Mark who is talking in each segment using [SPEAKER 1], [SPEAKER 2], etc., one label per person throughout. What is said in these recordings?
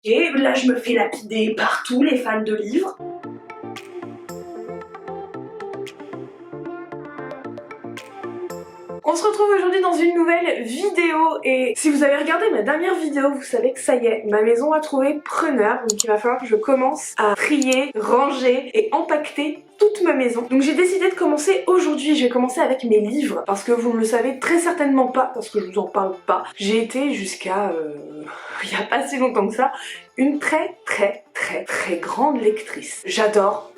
[SPEAKER 1] Et là je me fais lapider par tous les fans de livres. On se retrouve aujourd'hui dans une nouvelle vidéo et si vous avez regardé ma dernière vidéo, vous savez que ça y est, ma maison a trouvé preneur, donc il va falloir que je commence à trier, ranger et empaqueter toute ma maison. Donc j'ai décidé de commencer aujourd'hui, je vais commencer avec mes livres parce que vous ne le savez très certainement pas parce que je vous en parle pas. J'ai été jusqu'à il y a pas si longtemps que ça, une très grande lectrice. J'adore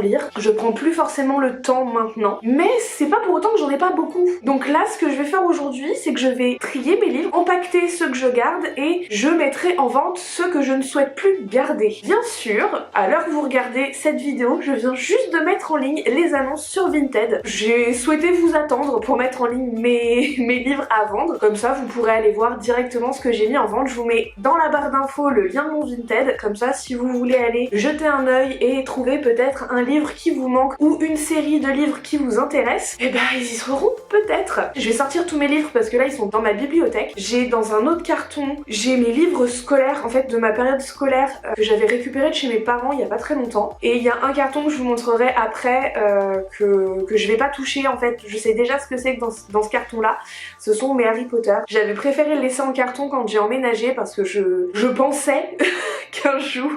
[SPEAKER 1] lire. Je prends plus forcément le temps maintenant, mais c'est pas pour autant que j'en ai pas beaucoup. Donc là, ce que je vais faire aujourd'hui, c'est que je vais trier mes livres, empaqueter ceux que je garde et je mettrai en vente ceux que je ne souhaite plus garder. Bien sûr, à l'heure que vous regardez cette vidéo, je viens juste de mettre en ligne les annonces sur Vinted. J'ai souhaité vous attendre pour mettre en ligne mes livres à vendre. Comme ça, vous pourrez aller voir directement ce que j'ai mis en vente. Je vous mets dans la barre d'infos le lien de mon Vinted. Comme ça, si vous voulez aller jeter un œil et trouver peut-être un livre qui vous manque ou une série de livres qui vous intéresse, et ben ils y seront peut-être. Je vais sortir tous mes livres parce que là ils sont dans ma bibliothèque. J'ai dans un autre carton, j'ai mes livres scolaires en fait de ma période scolaire que j'avais récupéré de chez mes parents il y a pas très longtemps. Et il y a un carton que je vous montrerai après que je vais pas toucher en fait. Je sais déjà ce que c'est que dans ce carton là. Ce sont mes Harry Potter. J'avais préféré le laisser en carton quand j'ai emménagé parce que je pensais qu'un jour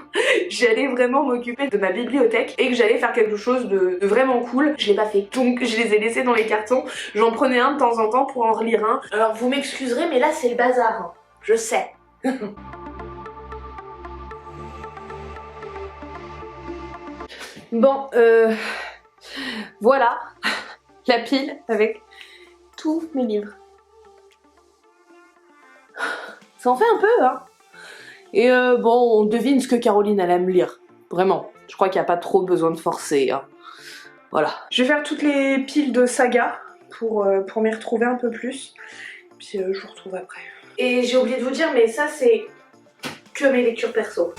[SPEAKER 1] j'allais vraiment m'occuper de ma bibliothèque et que j'allais faire quelque chose de vraiment cool. Je l'ai pas fait, donc je les ai laissés dans les cartons. J'en prenais un de temps en temps pour en relire un. Alors vous m'excuserez mais là c'est le bazar, hein. Je sais. Bon, voilà la pile avec tous mes livres. Ça en fait un peu, hein. Et bon, on devine ce que Caroline elle aime lire. Vraiment. Je crois qu'il n'y a pas trop besoin de forcer, hein. Voilà. Je vais faire toutes les piles de saga pour m'y retrouver un peu plus. Puis je vous retrouve après. Et j'ai oublié de vous dire, mais ça c'est que mes lectures perso.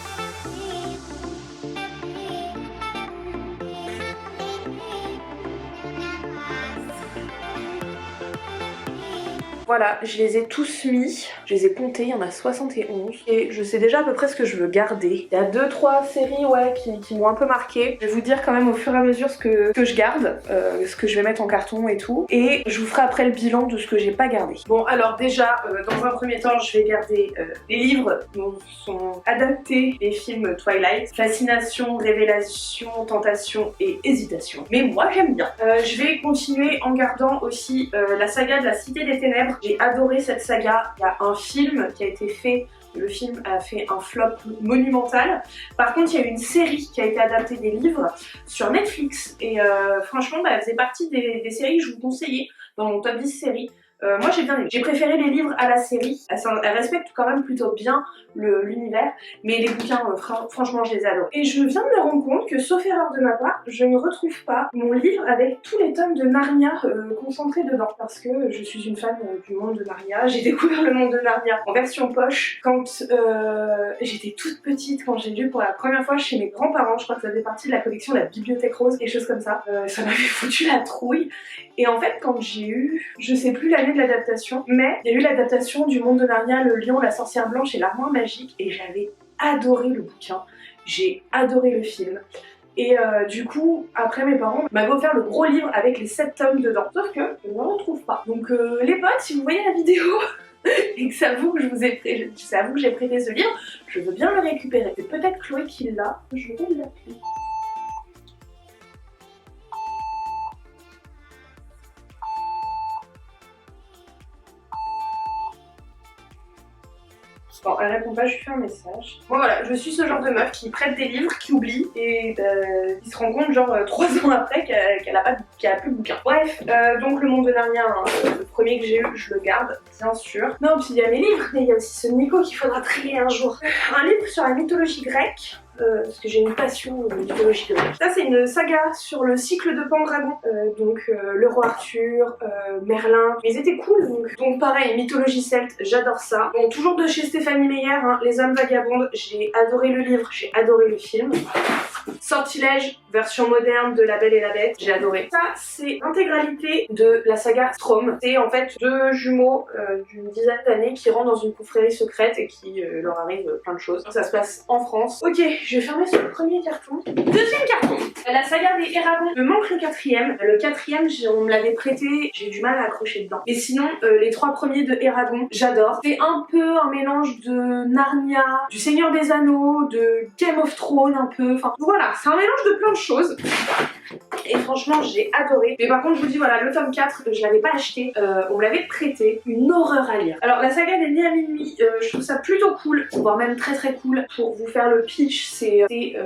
[SPEAKER 1] Voilà, je les ai tous mis, je les ai comptés, il y en a 71 et je sais déjà à peu près ce que je veux garder. Il y a 2-3 séries ouais, qui m'ont un peu marqué. Je vais vous dire quand même au fur et à mesure ce que je garde, ce que je vais mettre en carton et tout. Et je vous ferai après le bilan de ce que j'ai pas gardé. Bon alors déjà, dans un premier temps, je vais garder les livres dont sont adaptés les films Twilight. Fascination, révélation, tentation et hésitation. Mais moi j'aime bien. Je vais continuer en gardant aussi la saga de la Cité des Ténèbres. J'ai adoré cette saga, il y a un film qui a été fait, le film a fait un flop monumental. Par contre il y a eu une série qui a été adaptée des livres sur Netflix et franchement elle faisait partie des séries que je vous conseillais dans mon top 10 séries. Moi j'ai bien aimé. J'ai préféré les livres à la série, elle respecte quand même plutôt bien l'univers, mais les bouquins franchement je les adore. Et je viens de me rendre compte que sauf erreur de ma part, je ne retrouve pas mon livre avec tous les tomes de Narnia concentrés dedans, parce que je suis une fan du monde de Narnia. J'ai découvert le monde de Narnia en version poche quand j'étais toute petite, quand j'ai lu pour la première fois chez mes grands-parents. Je crois que ça faisait partie de la collection de la Bibliothèque Rose, quelque chose comme ça. Ça m'avait foutu la trouille. Et en fait quand j'ai eu, je sais plus l'année de l'adaptation, mais il y a eu l'adaptation du monde de Narnia, le lion, la sorcière blanche et l'armoire magique, et j'avais adoré le bouquin, j'ai adoré le film. Et du coup, après mes parents m'avaient offert le gros livre avec les 7 tomes dedans, sauf que je ne le retrouve pas. Donc les potes, si vous voyez la vidéo et que c'est à vous que j'ai prêté ce livre, je veux bien le récupérer. C'est peut-être Chloé qui l'a, je vais l'appeler. Bon, elle répond pas, je lui fais un message. Bon voilà, je suis ce genre de meuf qui prête des livres, qui oublie et qui se rend compte genre 3 ans après qu'elle a plus de bouquin. Bref, donc le monde de Narnia, hein, le premier que j'ai eu, je le garde, bien sûr. Non, puis il y a mes livres, mais il y a aussi ce Nico qu'il faudra trier un jour. Un livre sur la mythologie grecque. parce que j'ai une passion de mythologie grecque. Ça c'est une saga sur le cycle de Pendragon, donc le roi Arthur, Merlin, ils étaient cool donc pareil, mythologie celte, j'adore ça. Bon, toujours de chez Stéphanie Meyer, hein, Les âmes vagabondes, j'ai adoré le livre, j'ai adoré le film. Sortilège, version moderne de La Belle et la Bête, j'ai adoré. Ça, c'est l'intégralité de la saga Strom. C'est en fait deux jumeaux d'une dizaine d'années qui rentrent dans une confrérie secrète et qui leur arrive plein de choses. Ça se passe en France. Ok, je vais fermer sur le premier carton. Deuxième carton, la saga des Eragon. Me manque le quatrième. Le quatrième, on me l'avait prêté, j'ai du mal à accrocher dedans. Et sinon, les trois premiers de Eragon, j'adore. C'est un peu un mélange de Narnia, du Seigneur des Anneaux, de Game of Thrones un peu. Enfin voilà, c'est un mélange de plein de choses. Et franchement, j'ai adoré. Mais par contre, je vous dis, voilà, le tome 4, je l'avais pas acheté. On me l'avait prêté. Une horreur à lire. Alors, la saga des Nés à minuit, je trouve ça plutôt cool, voire même très très cool. Pour vous faire le pitch, c'est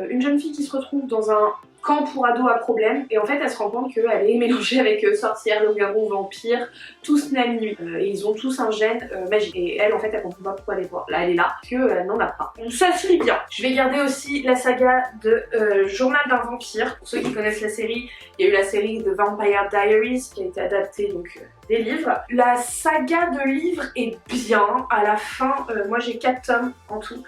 [SPEAKER 1] une jeune fille qui se retrouve dans un camp pour ados à problème, et en fait elle se rend compte qu'elle est mélangée avec sorcière, loup-garou, vampire, tous nés à minuit, et ils ont tous un gène magique, et elle en fait elle comprend pas pourquoi elle est là, parce qu'elle n'en a pas. Donc ça se lit bien. Je vais garder aussi la saga de Journal d'un vampire. Pour ceux qui connaissent la série, il y a eu la série de Vampire Diaries qui a été adaptée donc des livres. La saga de livres est bien, à la fin, moi j'ai 4 tomes en tout.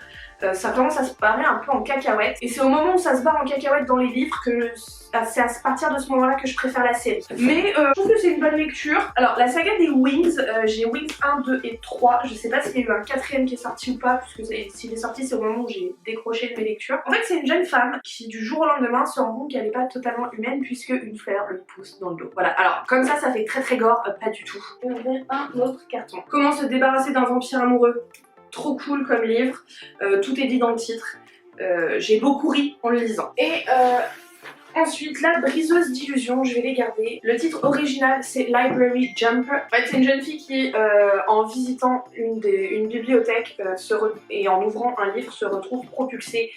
[SPEAKER 1] Ça commence à se barrer un peu en cacahuète, et c'est au moment où ça se barre en cacahuète dans les livres que c'est à partir de ce moment là que je préfère la série. Mais je trouve que c'est une bonne lecture. Alors la saga des Wings, j'ai Wings 1, 2 et 3, je sais pas s'il y a eu un quatrième qui est sorti ou pas, puisque s'il est sorti c'est au moment où j'ai décroché de mes lectures. En fait c'est une jeune femme qui du jour au lendemain se rend compte qu'elle n'est pas totalement humaine puisque une fleur lui pousse dans le dos. Voilà, alors comme ça fait très très gore, pas du tout. Je vais ouvrir un autre carton. Comment se débarrasser d'un vampire amoureux. Trop cool comme livre, tout est dit dans le titre, j'ai beaucoup ri en le lisant. Et ensuite, la briseuse d'illusions, je vais les garder. Le titre original, c'est Library Jumper. En fait, c'est une jeune fille qui, en visitant une bibliothèque et en ouvrant un livre, se retrouve propulsée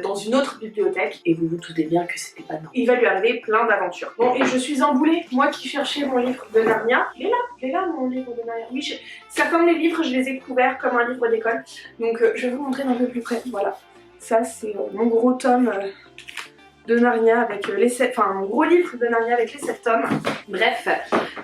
[SPEAKER 1] dans une autre bibliothèque. Et vous vous doutez bien que c'était pas non. Il va lui arriver plein d'aventures. Bon, et je suis emboulée. Moi qui cherchais mon livre de Narnia, il est là mon livre de Narnia. Oui, ça comme les livres, je les ai couverts comme un livre d'école. Donc, je vais vous montrer d'un peu plus près. Voilà. Ça, c'est mon gros tome de Narnia avec les 7... Enfin, un gros livre de Narnia avec les 7 tomes. Bref.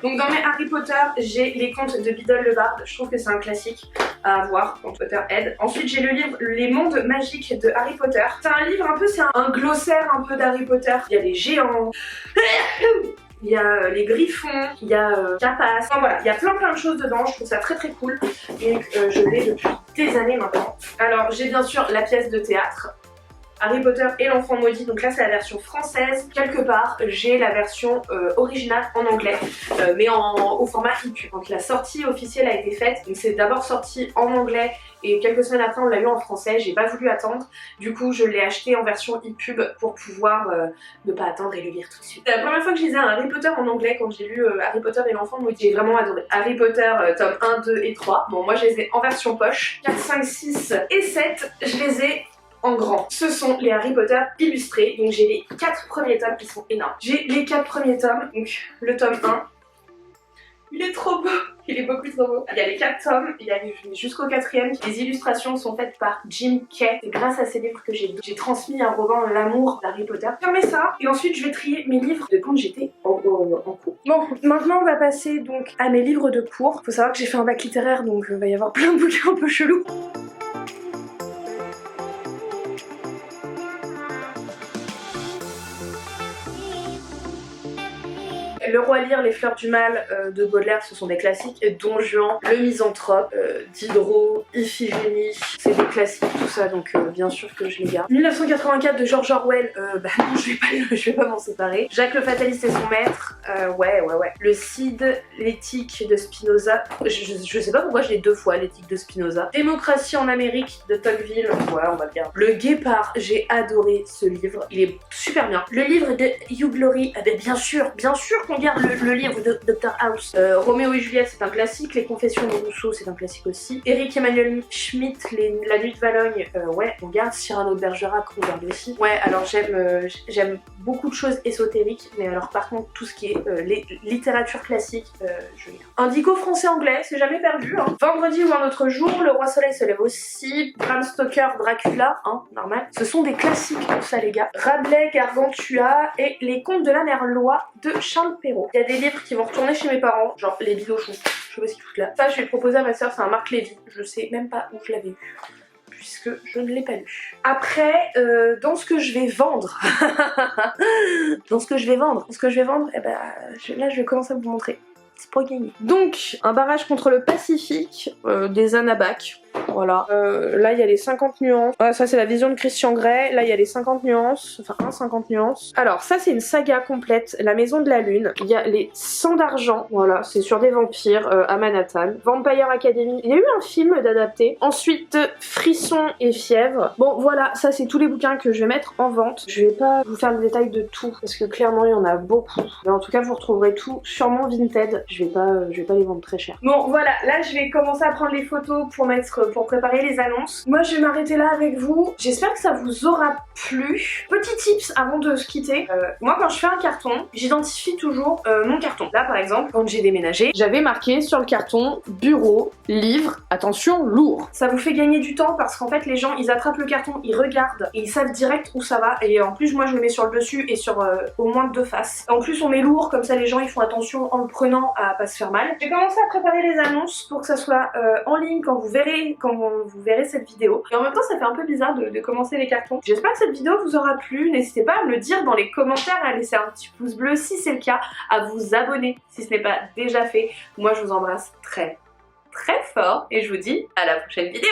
[SPEAKER 1] Donc dans mes Harry Potter, j'ai les contes de Biddle le Barde. Je trouve que c'est un classique à avoir quand Potterhead. Ensuite, j'ai le livre Les mondes magiques de Harry Potter. C'est un livre un peu, c'est un glossaire un peu d'Harry Potter. Il y a les géants. Il y a les griffons, il y a Capas, enfin voilà, il y a plein de choses dedans, je trouve ça très très cool. Donc je l'ai depuis des années maintenant. Alors j'ai bien sûr la pièce de théâtre, Harry Potter et l'enfant maudit, donc là c'est la version française. Quelque part j'ai la version originale en anglais, mais au format EPUB. Donc la sortie officielle a été faite, donc c'est d'abord sorti en anglais et quelques semaines après on l'a eu en français. J'ai pas voulu attendre, du coup je l'ai acheté en version EPUB pour pouvoir ne pas attendre et le lire tout de suite. C'est la première fois que je lisais un Harry Potter en anglais, quand j'ai lu Harry Potter et l'enfant maudit. J'ai vraiment adoré. Harry Potter tome 1, 2 et 3. Bon, moi je les ai en version poche. 4, 5, 6 et 7, je les ai en grand. Ce sont les Harry Potter illustrés, donc j'ai les 4 premiers tomes qui sont énormes. J'ai les 4 premiers tomes, donc le tome 1, il est trop beau, il est beaucoup trop beau. Il y a les 4 tomes, il y a jusqu'au 4e. Les illustrations sont faites par Jim Kay. C'est grâce à ces livres que j'ai transmis à Robin l'amour d'Harry Potter. Fermez ça, et ensuite je vais trier mes livres de quand j'étais en cours. Bon, maintenant on va passer donc à mes livres de cours. Faut savoir que j'ai fait un bac littéraire, donc il va y avoir plein de bouquins un peu chelous. Le Roi Lear, Les Fleurs du Mal de Baudelaire, ce sont des classiques. Et Don Juan, Le Misanthrope, Diderot, Iphigénie, c'est des classiques tout ça, donc bien sûr que je les garde. 1984 de George Orwell, bah non, je vais pas m'en séparer. Jacques le Fataliste et son maître, ouais. Le Cid, l'éthique de Spinoza, je sais pas pourquoi je l'ai 2 fois, l'éthique de Spinoza. Démocratie en Amérique de Tocqueville, ouais on va le garder. Le Guépard, j'ai adoré ce livre, il est super bien. Le livre de Hugh Laurie, bien sûr qu'on qu'on garde le livre de Dr House. Roméo et Juliette c'est un classique, Les Confessions de Rousseau c'est un classique aussi. Éric Emmanuel Schmitt, La Nuit de Valogne, ouais on garde. Cyrano de Bergerac on garde aussi. Ouais alors j'aime beaucoup de choses ésotériques, mais alors par contre tout ce qui est littérature classique, je garde. Indigo français-anglais, c'est jamais perdu. Hein. Vendredi ou un autre jour, Le Roi Soleil se lève aussi. Bram Stoker, Dracula, hein, normal. Ce sont des classiques tout ça les gars. Rabelais, Gargantua et Les Contes de la Merlois de Charles Perrault. Il y a des livres qui vont retourner chez mes parents, genre Les Bidochons, je sais pas ce qu'ils foutent là. Ça je vais le proposer à ma soeur, c'est un Marc Lévy, je sais même pas où je l'avais vu, puisque je ne l'ai pas lu. Après, dans ce que je vais vendre, dans ce que je vais vendre, eh ben, là je vais commencer à vous montrer. C'est pour gagner. Donc, un barrage contre le Pacifique, des Anabac. Voilà. Là, il y a les 50 nuances. Ah, ça, c'est la vision de Christian Grey. Là, il y a les 50 nuances. Enfin, 50 nuances. Alors, ça, c'est une saga complète. La Maison de la Lune. Il y a les 100 d'argent. Voilà, c'est sur des vampires à Manhattan. Vampire Academy. Il y a eu un film d'adapté. Ensuite, Frisson et Fièvre. Bon, voilà, ça, c'est tous les bouquins que je vais mettre en vente. Je vais pas vous faire le détail de tout, parce que clairement, il y en a beaucoup. Mais en tout cas, vous retrouverez tout sur mon Vinted. Je vais pas les vendre très cher. Bon, voilà, là, je vais commencer à prendre les photos pour préparer les annonces. Moi je vais m'arrêter là avec vous. J'espère que ça vous aura plu. Petit tips avant de se quitter. Moi quand je fais un carton, j'identifie toujours mon carton. Là par exemple, quand j'ai déménagé, j'avais marqué sur le carton bureau, livre, attention lourd. Ça vous fait gagner du temps parce qu'en fait les gens ils attrapent le carton, ils regardent et ils savent direct où ça va. Et en plus moi je le mets sur le dessus et sur au moins 2 faces. En plus on met lourd, comme ça les gens ils font attention en le prenant à pas se faire mal. J'ai commencé à préparer les annonces pour que ça soit en ligne quand vous verrez cette vidéo. Et en même temps ça fait un peu bizarre de commencer les cartons. J'espère que cette vidéo vous aura plu. N'hésitez pas à me le dire dans les commentaires, à laisser un petit pouce bleu si c'est le cas, à vous abonner si ce n'est pas déjà fait. Moi je vous embrasse très très fort et je vous dis à la prochaine vidéo.